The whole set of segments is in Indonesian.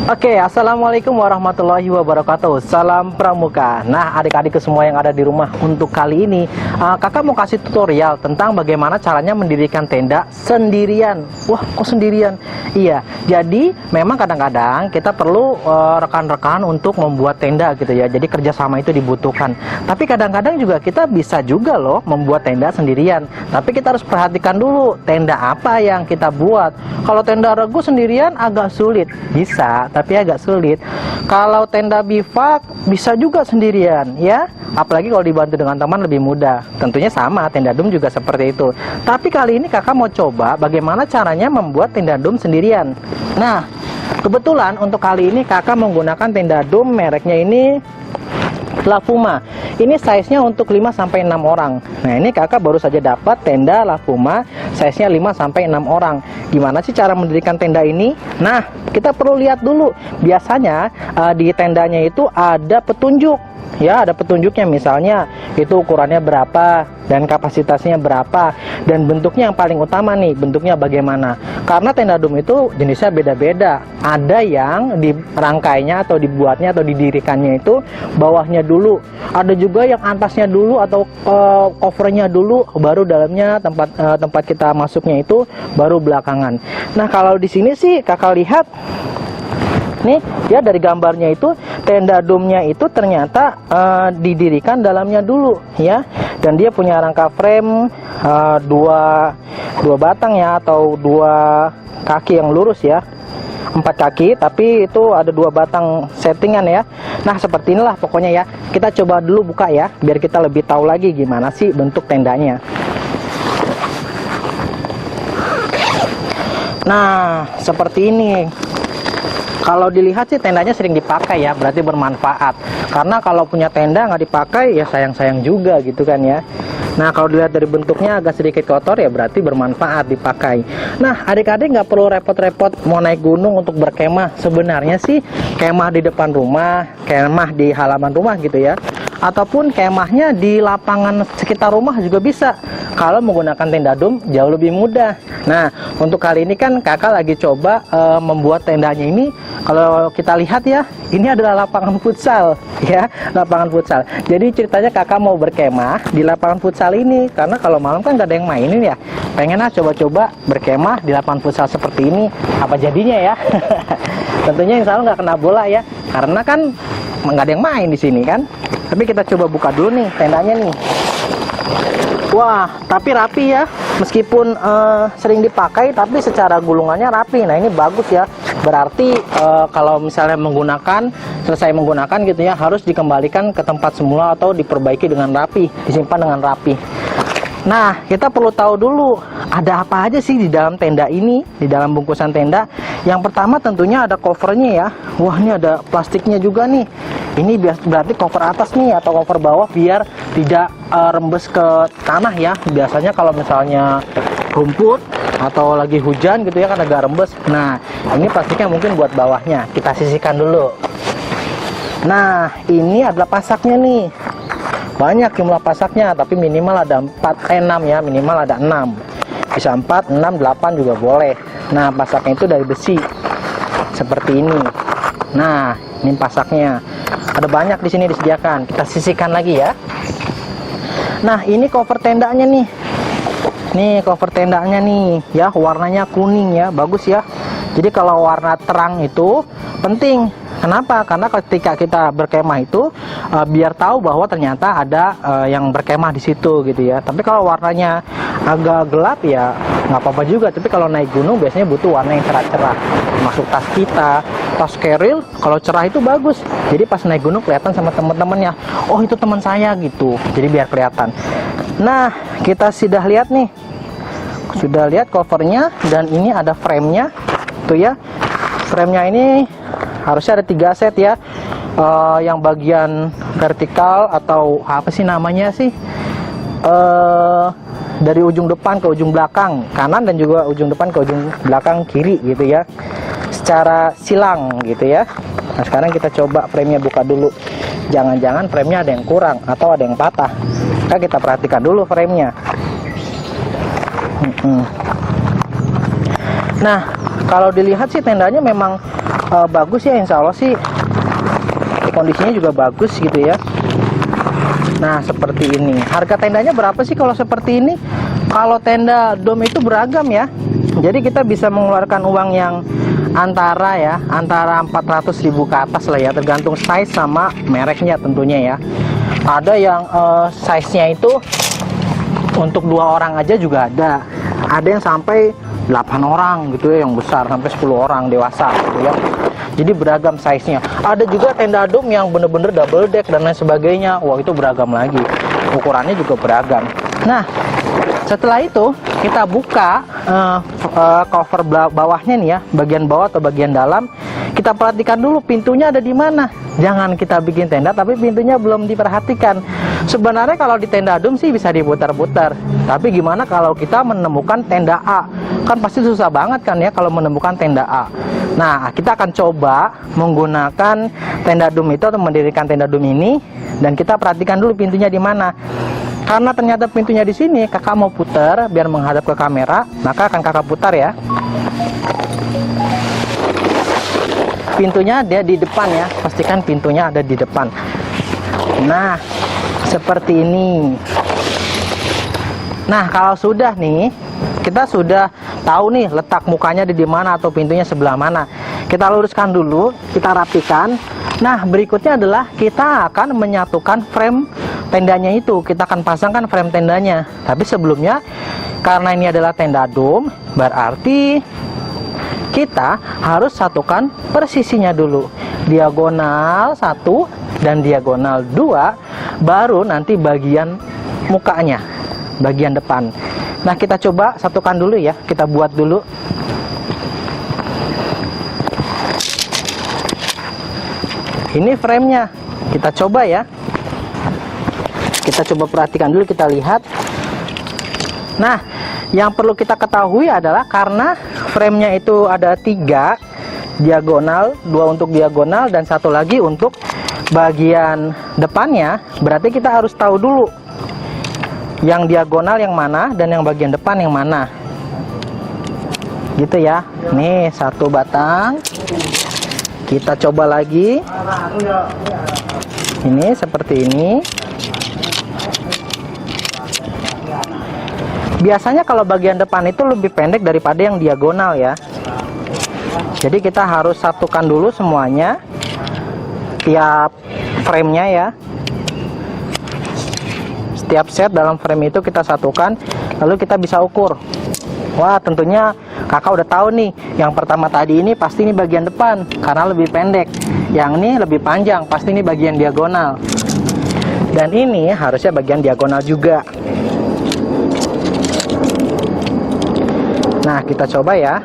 Oke, assalamualaikum warahmatullahi wabarakatuh. Salam pramuka. Nah, adik-adikku semua yang ada di rumah, untuk kali ini kakak mau kasih tutorial tentang bagaimana caranya mendirikan tenda sendirian. Wah, kok sendirian? Iya, jadi memang kadang-kadang kita perlu rekan-rekan untuk membuat tenda gitu ya. Jadi kerjasama itu dibutuhkan. Tapi kadang-kadang juga kita bisa juga loh membuat tenda sendirian. Tapi kita harus perhatikan dulu tenda apa yang kita buat. Kalau tenda regu sendirian agak sulit, bisa, tapi agak sulit. Kalau tenda bivak bisa juga sendirian ya, apalagi kalau dibantu dengan teman lebih mudah. Tentunya sama, tenda dum juga seperti itu. Tapi kali ini kakak mau coba bagaimana caranya membuat tenda dum sendirian. Nah, kebetulan untuk kali ini kakak menggunakan tenda dum, mereknya ini La Puma. Ini size-nya untuk 5-6 orang. Nah, ini kakak baru saja dapat tenda La Puma size-nya 5-6 orang. Gimana sih cara mendirikan tenda ini? Nah, kita perlu lihat dulu. Biasanya di tendanya itu ada petunjuk. Ya, ada petunjuknya, misalnya itu ukurannya berapa dan kapasitasnya berapa dan bentuknya yang paling utama nih, bentuknya bagaimana. Karena tenda dum itu jenisnya beda-beda. Ada yang dirangkainya atau dibuatnya atau didirikannya itu bawahnya dulu. Ada juga yang atasnya dulu atau covernya dulu, baru dalamnya tempat kita masuknya itu baru belakangan. Nah, kalau di sini sih kakak lihat nih ya, dari gambarnya itu tenda domnya itu ternyata didirikan dalamnya dulu ya, dan dia punya rangka frame dua batang ya, atau 2 kaki yang lurus ya, 4 kaki tapi itu ada 2 batang settingan ya. Nah, seperti inilah pokoknya ya. Kita coba dulu buka ya, biar kita lebih tahu lagi gimana sih bentuk tendanya. Nah, seperti ini. Kalau dilihat sih tendanya sering dipakai ya, berarti bermanfaat. Karena kalau punya tenda nggak dipakai ya sayang-sayang juga gitu kan ya. Nah, kalau dilihat dari bentuknya agak sedikit kotor ya berarti bermanfaat dipakai. Nah, adik-adik nggak perlu repot-repot mau naik gunung untuk berkemah. Sebenarnya sih kemah di depan rumah, kemah di halaman rumah gitu ya, ataupun kemahnya di lapangan sekitar rumah juga bisa. Kalau menggunakan tenda dum jauh lebih mudah. Nah, untuk kali ini kan kakak lagi coba membuat tendanya ini. Kalau kita lihat ya, ini adalah lapangan futsal ya, lapangan futsal. Jadi ceritanya kakak mau berkemah di lapangan futsal ini, karena kalau malam kan gak ada yang mainin ya. Pengen coba-coba berkemah di lapangan futsal seperti ini, apa jadinya ya? Tentunya insya Allah nggak kena bola ya, karena kan nggak ada yang main di sini kan. Tapi kita coba buka dulu nih tendanya nih. Wah, tapi rapi ya. Meskipun sering dipakai, tapi secara gulungannya rapi. Nah, ini bagus ya. Berarti kalau misalnya selesai menggunakan gitu ya, harus dikembalikan ke tempat semula atau diperbaiki dengan rapi, disimpan dengan rapi. Nah, kita perlu tahu dulu ada apa aja sih di dalam tenda ini, di dalam bungkusan tenda. Yang pertama tentunya ada covernya ya. Wah, ini ada plastiknya juga nih. Ini berarti cover atas nih atau cover bawah biar tidak rembes ke tanah ya. Biasanya kalau misalnya rumput atau lagi hujan gitu ya kan agak rembes. Nah, ini plastiknya mungkin buat bawahnya. Kita sisihkan dulu. Nah, ini adalah pasaknya nih. Banyak jumlah pasaknya, tapi minimal ada 6 ya, minimal ada 6. Bisa 4, 6, 8 juga boleh. Nah, pasaknya itu dari besi. Seperti ini. Nah, ini pasaknya. Ada banyak di sini disediakan. Kita sisihkan lagi ya. Nah, ini cover tendanya nih. Nih cover tendanya nih ya, warnanya kuning ya, bagus ya. Jadi kalau warna terang itu penting. Kenapa? Karena ketika kita berkemah itu biar tahu bahwa ternyata ada yang berkemah di situ gitu ya. Tapi kalau warnanya agak gelap ya nggak apa-apa juga. Tapi kalau naik gunung biasanya butuh warna yang cerah-cerah. Masuk tas kita, tas keril, kalau cerah itu bagus. Jadi pas naik gunung kelihatan sama teman-temannya. Oh, itu teman saya gitu. Jadi biar kelihatan. Nah, kita sudah lihat nih. Sudah lihat covernya, dan ini ada frame-nya. Tuh ya. Frame-nya ini harusnya ada 3 set ya. Yang bagian vertikal atau apa sih namanya sih? Dari ujung depan ke ujung belakang kanan, dan juga ujung depan ke ujung belakang kiri gitu ya, secara silang gitu ya. Nah, sekarang kita coba frame-nya buka dulu. Jangan-jangan frame-nya ada yang kurang atau ada yang patah. Maka kita perhatikan dulu frame-nya. Nah, kalau dilihat sih tendanya memang bagus ya, insya Allah sih kondisinya juga bagus gitu ya. Nah seperti ini. Harga tendanya berapa sih kalau seperti ini? Kalau tenda dom itu beragam ya. Jadi kita bisa mengeluarkan uang yang antara 400.000 ke atas lah ya, tergantung size sama mereknya tentunya ya. Ada yang size-nya itu untuk 2 orang aja juga ada. Ada yang sampai 8 orang gitu ya, yang besar sampai 10 orang dewasa gitu ya. Jadi beragam size-nya. Ada juga tenda dom yang bener-bener double deck dan lain sebagainya. Wah itu beragam lagi. Ukurannya juga beragam. Nah setelah itu kita buka cover bawahnya nih ya, bagian bawah atau bagian dalam. Kita perhatikan dulu pintunya ada di mana. Jangan kita bikin tenda tapi pintunya belum diperhatikan. Sebenarnya kalau di tenda dom sih bisa diputar-putar. Tapi gimana kalau kita menemukan tenda A? Kan pasti susah banget kan ya kalau menemukan tenda A. Nah kita akan coba menggunakan tenda dom itu atau mendirikan tenda dom ini, dan kita perhatikan dulu pintunya di mana. Karena ternyata pintunya di sini, kakak mau putar biar menghadap ke kamera, maka akan kakak putar ya. Pintunya dia di depan ya, pastikan pintunya ada di depan. Nah seperti ini. Nah kalau sudah nih, kita sudah tahu nih letak mukanya di mana atau pintunya sebelah mana. Kita luruskan dulu, kita rapikan. Nah berikutnya adalah kita akan menyatukan frame tendanya itu. Kita akan pasangkan frame tendanya. Tapi sebelumnya, karena ini adalah tenda dom, berarti kita harus satukan persisinya dulu. Diagonal 1 dan diagonal 2, baru nanti bagian mukanya, bagian depan. Nah kita coba satukan dulu ya, kita buat dulu. Ini framenya, kita coba ya. Kita coba perhatikan dulu, kita lihat. Nah yang perlu kita ketahui adalah karena framenya itu ada 3 diagonal, 2 untuk diagonal dan 1 lagi untuk bagian depannya, berarti kita harus tahu dulu yang diagonal yang mana dan yang bagian depan yang mana gitu ya. Nih 1 batang, kita coba lagi. Ini seperti ini. Biasanya kalau bagian depan itu lebih pendek daripada yang diagonal ya. Jadi kita harus satukan dulu semuanya, tiap framenya ya. Setiap set dalam frame itu kita satukan, lalu kita bisa ukur. Wah tentunya kakak udah tahu nih, yang pertama tadi ini pasti ini bagian depan karena lebih pendek. Yang ini lebih panjang, pasti ini bagian diagonal. Dan ini harusnya bagian diagonal juga. Nah kita coba ya.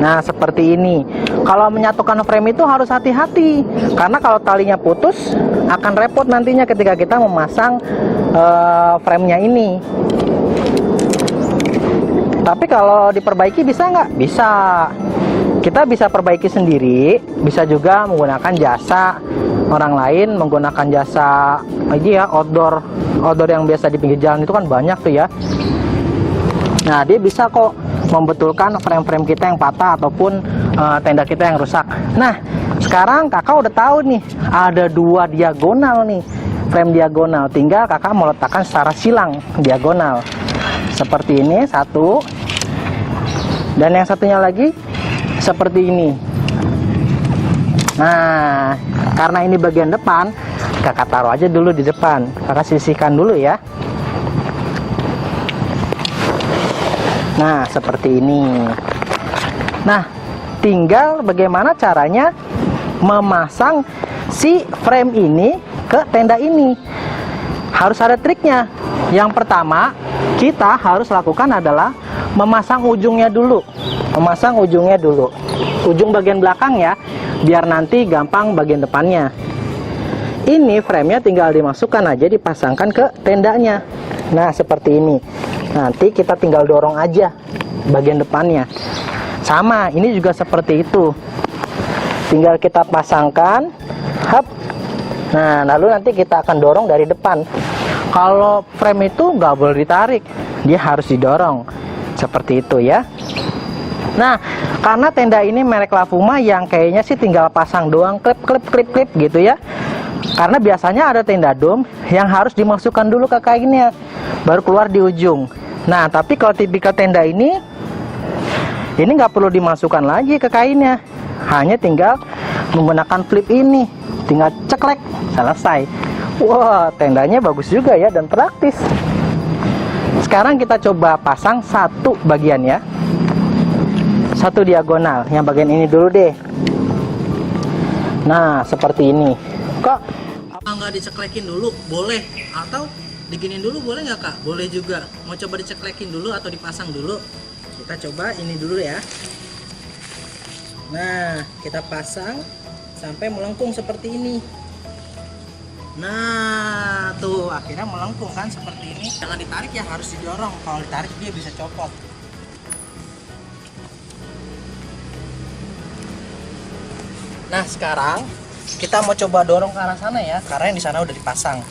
Nah seperti ini. Kalau menyatukan frame itu harus hati-hati, karena kalau talinya putus akan repot nantinya ketika kita memasang framenya ini. Tapi kalau diperbaiki bisa nggak? Bisa. Kita bisa perbaiki sendiri, bisa juga menggunakan jasa orang lain, menggunakan jasa lagi ya, outdoor yang biasa di pinggir jalan itu kan banyak tuh ya. Nah dia bisa kok membetulkan frame-frame kita yang patah ataupun tenda kita yang rusak. Nah sekarang kakak udah tahu nih, ada 2 diagonal nih, frame diagonal. Tinggal kakak mau letakkan secara silang diagonal seperti ini 1, dan yang satunya lagi seperti ini. Nah karena ini bagian depan, kakak taruh aja dulu di depan. Kakak sisihkan dulu ya. Nah seperti ini. Nah tinggal bagaimana caranya memasang si frame ini ke tenda ini. Harus ada triknya. Yang pertama kita harus lakukan adalah memasang ujungnya dulu. Memasang ujungnya dulu, ujung bagian belakang ya, biar nanti gampang bagian depannya. Ini framenya tinggal dimasukkan aja, dipasangkan ke tendanya. Nah seperti ini. Nanti kita tinggal dorong aja bagian depannya. Sama, ini juga seperti itu. Tinggal kita pasangkan, hap. Nah lalu nanti kita akan dorong dari depan. Kalau frame itu nggak boleh ditarik, dia harus didorong. seperti itu ya. Nah, karena tenda ini merek Lafuma yang kayaknya sih tinggal pasang doang klip gitu ya. Karena biasanya ada tenda dom yang harus dimasukkan dulu ke kainnya, baru keluar di ujung. Nah, tapi kalau tipikal tenda ini nggak perlu dimasukkan lagi ke kainnya, hanya tinggal menggunakan flip ini, tinggal ceklek, selesai. Wah, tendanya bagus juga ya dan praktis. Sekarang kita coba pasang satu bagian ya, satu diagonal, yang bagian ini dulu deh. Nah, seperti ini. Kok nggak diceklekin dulu? Boleh. Atau diginin dulu boleh nggak Kak? Boleh juga. Mau coba diceklekin dulu atau dipasang dulu? Kita coba ini dulu ya. Nah, kita pasang sampai melengkung seperti ini. Nah, tuh akhirnya melengkung kan seperti ini. Jangan ditarik ya, harus didorong. Kalau ditarik dia bisa copot. Nah, sekarang kita mau coba dorong ke arah sana ya, karena yang di sana udah dipasang.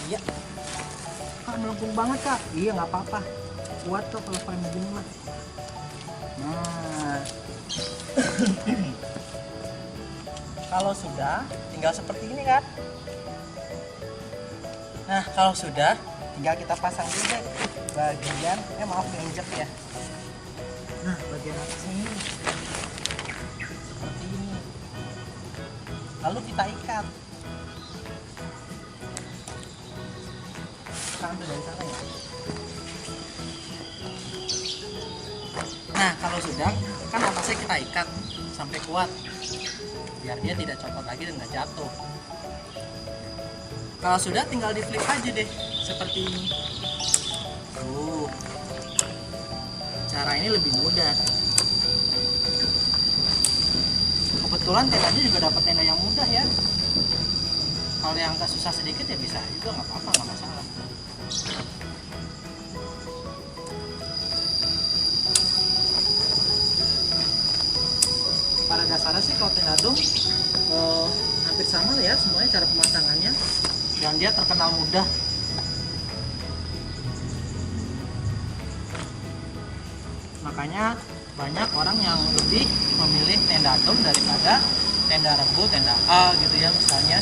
Iya. Kak, melengkung banget Kak. Iya, nggak apa-apa. Kuat tuh kalau frame begini mah. Nah. Kalau sudah, tinggal seperti ini kan. Nah, kalau sudah, tinggal kita pasang dulu deh bagian, maaf injek ya. Nah, bagian atasnya ini seperti ini. Lalu kita ikat. Kita ambil dari sana ya. Nah, kalau sudah, kan atasnya kita ikat sampai kuat, biar dia tidak copot lagi dan nggak jatuh. Kalau sudah, tinggal di flip aja deh, seperti ini. Tuh, cara ini lebih mudah. Kebetulan tendanya juga dapat tenda yang mudah ya. Kalau yang agak susah sedikit ya bisa juga, nggak apa-apa, nggak masalah. Pada dasarnya sih kalau tenda dom hampir sama lah ya semuanya cara pemasangannya, dan dia terkenal mudah. Makanya banyak orang yang lebih memilih tenda dom daripada tenda regu, tenda A gitu ya misalnya,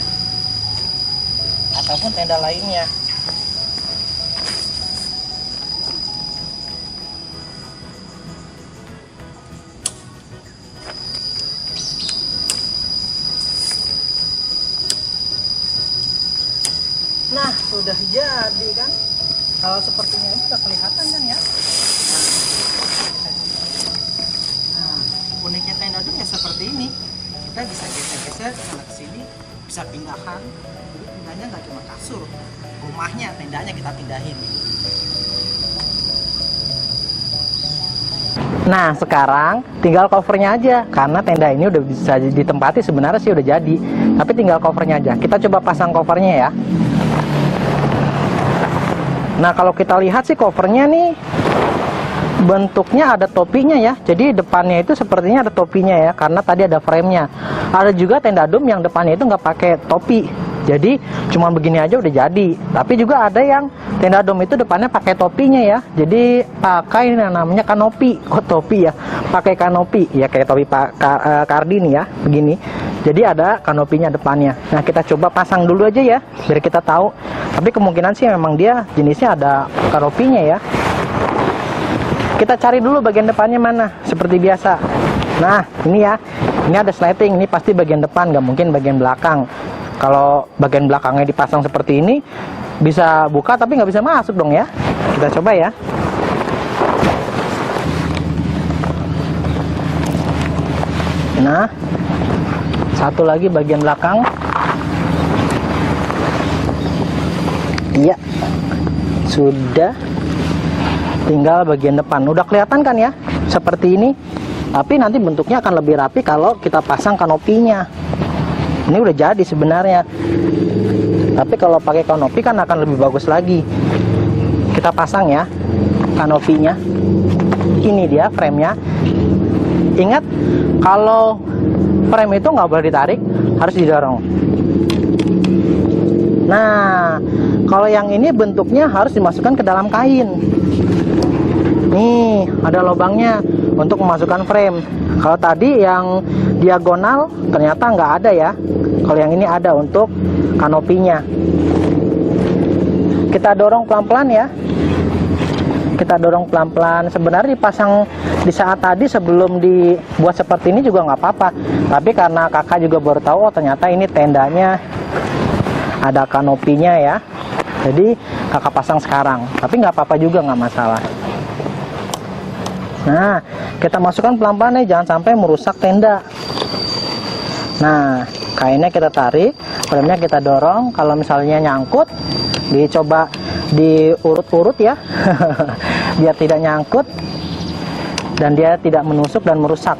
ataupun tenda lainnya. Nah, sudah jadi kan. Kalau sepertinya ini udah kelihatan kan ya. Nah, uniknya tenda dom ya seperti ini. Kita bisa geser-geser sana ke sini, bisa pindahan. Jadi pindahnya nggak cuma kasur, rumahnya, tendanya kita pindahin. Nah, sekarang tinggal covernya aja, karena tenda ini udah bisa ditempati sebenarnya sih udah jadi. Tapi tinggal covernya aja. Kita coba pasang covernya ya. Nah, kalau kita lihat sih covernya nih bentuknya ada topinya ya. Jadi depannya itu sepertinya ada topinya ya, karena tadi ada framenya. Ada juga tenda dom yang depannya itu nggak pakai topi. Jadi cuma begini aja udah jadi. Tapi juga ada yang tenda dom itu depannya pakai topinya ya. Jadi pakai namanya kanopi. Oh, topi ya. Pakai kanopi ya, kayak topi Kardini ya, begini. Jadi ada kanopinya depannya. Nah, kita coba pasang dulu aja ya, biar kita tahu. Tapi kemungkinan sih memang dia jenisnya ada kanopinya ya. Kita cari dulu bagian depannya mana, seperti biasa. Nah, ini ya, ini ada sliding, ini pasti bagian depan, nggak mungkin bagian belakang. Kalau bagian belakangnya dipasang seperti ini, bisa buka tapi nggak bisa masuk dong ya. Kita coba ya. Nah, satu lagi bagian belakang. Iya, sudah. Tinggal bagian depan. Udah kelihatan kan ya, seperti ini. Tapi nanti bentuknya akan lebih rapi kalau kita pasang kanopinya. Ini udah jadi sebenarnya. Tapi kalau pakai kanopi kan akan lebih bagus lagi. Kita pasang ya kanopinya. Ini dia framenya. Ingat, kalau frame itu nggak boleh ditarik, harus didorong. Nah, kalau yang ini bentuknya harus dimasukkan ke dalam kain. Nih, ada lubangnya untuk memasukkan frame. Kalau tadi yang diagonal ternyata nggak ada ya. Kalau yang ini ada untuk kanopinya. Kita dorong pelan-pelan ya. Kita dorong pelan-pelan. Sebenarnya dipasang di saat tadi sebelum dibuat seperti ini juga nggak apa-apa. Tapi karena kakak juga baru tahu, oh ternyata ini tendanya ada kanopinya ya. Jadi kakak pasang sekarang. Tapi nggak apa-apa juga, nggak masalah. Nah, kita masukkan pelan-pelan nih, jangan sampai merusak tenda. Nah, kainnya kita tarik, frame-nya kita dorong. Kalau misalnya nyangkut, dicoba diurut-urut ya, biar tidak nyangkut dan dia tidak menusuk dan merusak.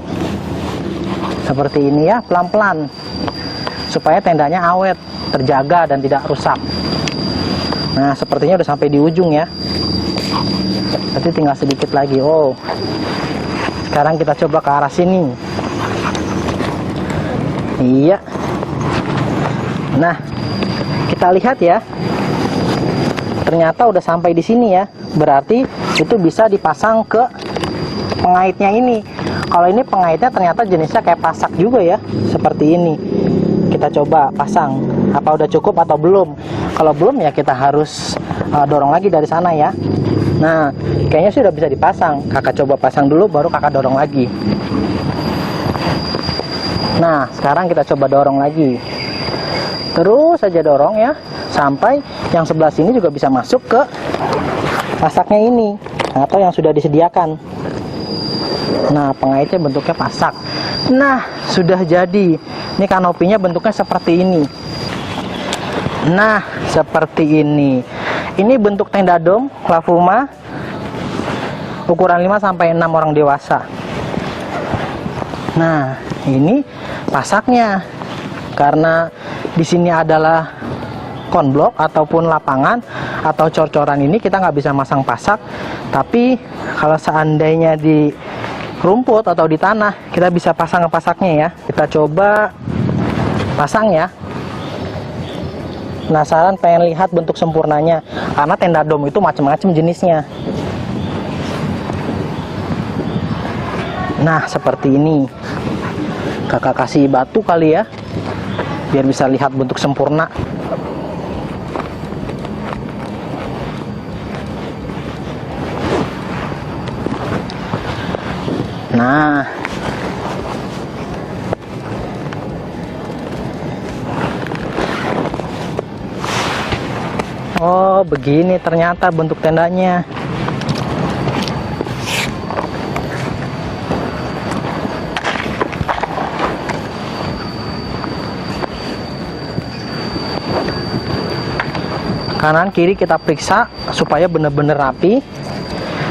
Seperti ini ya, pelan-pelan, supaya tendanya awet, terjaga dan tidak rusak. Nah, sepertinya udah sampai di ujung ya. Berarti tinggal sedikit lagi. Oh, sekarang kita coba ke arah sini. Iya. Nah, kita lihat ya. Ternyata udah sampai di sini ya. Berarti itu bisa dipasang ke pengaitnya ini. Kalau ini pengaitnya ternyata jenisnya kayak pasak juga ya, seperti ini. Kita coba pasang. Apa udah cukup atau belum? Kalau belum ya kita harus dorong lagi dari sana ya. Nah, kayaknya sih udah bisa dipasang. Kakak coba pasang dulu, baru kakak dorong lagi. Nah, sekarang kita coba dorong lagi. Terus saja dorong ya, sampai yang sebelah sini juga bisa masuk ke pasaknya ini, atau yang sudah disediakan. Nah, pengaitnya bentuknya pasak. Nah, sudah jadi. Ini kanopinya bentuknya seperti ini. Nah, seperti ini. Ini bentuk tenda dom Lavuma, ukuran 5-6 orang dewasa. Nah, ini pasaknya. Karena di sini adalah konblok ataupun lapangan atau cor-coran, ini kita nggak bisa masang pasak. Tapi kalau seandainya di rumput atau di tanah, kita bisa pasang pasaknya ya. Kita coba pasang ya. Penasaran, pengen lihat bentuk sempurnanya, karena tenda dom itu macam-macam jenisnya. Nah, seperti ini. Kakak kasih batu kali ya, biar bisa lihat bentuk sempurna. Nah, oh begini ternyata bentuk tendanya. Kanan kiri kita periksa supaya benar-benar rapi.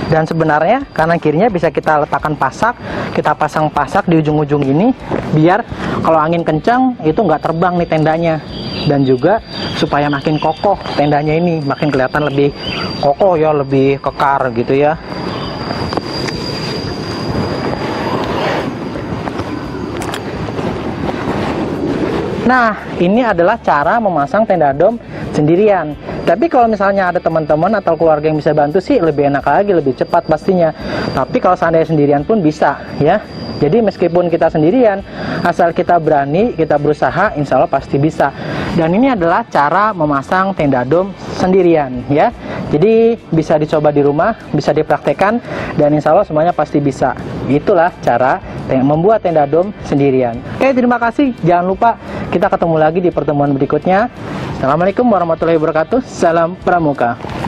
Dan sebenarnya kanan kirinya bisa kita letakkan pasak, kita pasang pasak di ujung-ujung ini, biar kalau angin kencang itu nggak terbang nih tendanya. Dan juga supaya makin kokoh tendanya ini, makin kelihatan lebih kokoh ya, lebih kekar gitu ya. Nah, ini adalah cara memasang tenda dom sendirian. Tapi kalau misalnya ada teman-teman atau keluarga yang bisa bantu sih lebih enak lagi, lebih cepat pastinya. Tapi kalau seandainya sendirian pun bisa ya. Jadi meskipun kita sendirian, asal kita berani, kita berusaha, insya Allah pasti bisa. Dan ini adalah cara memasang tenda dom sendirian ya. Jadi bisa dicoba di rumah, bisa dipraktekkan, dan insya Allah semuanya pasti bisa. Itulah cara membuat tenda dom sendirian. Oke, terima kasih. Jangan lupa kita ketemu lagi di pertemuan berikutnya. Assalamualaikum warahmatullahi wabarakatuh. Salam Pramuka.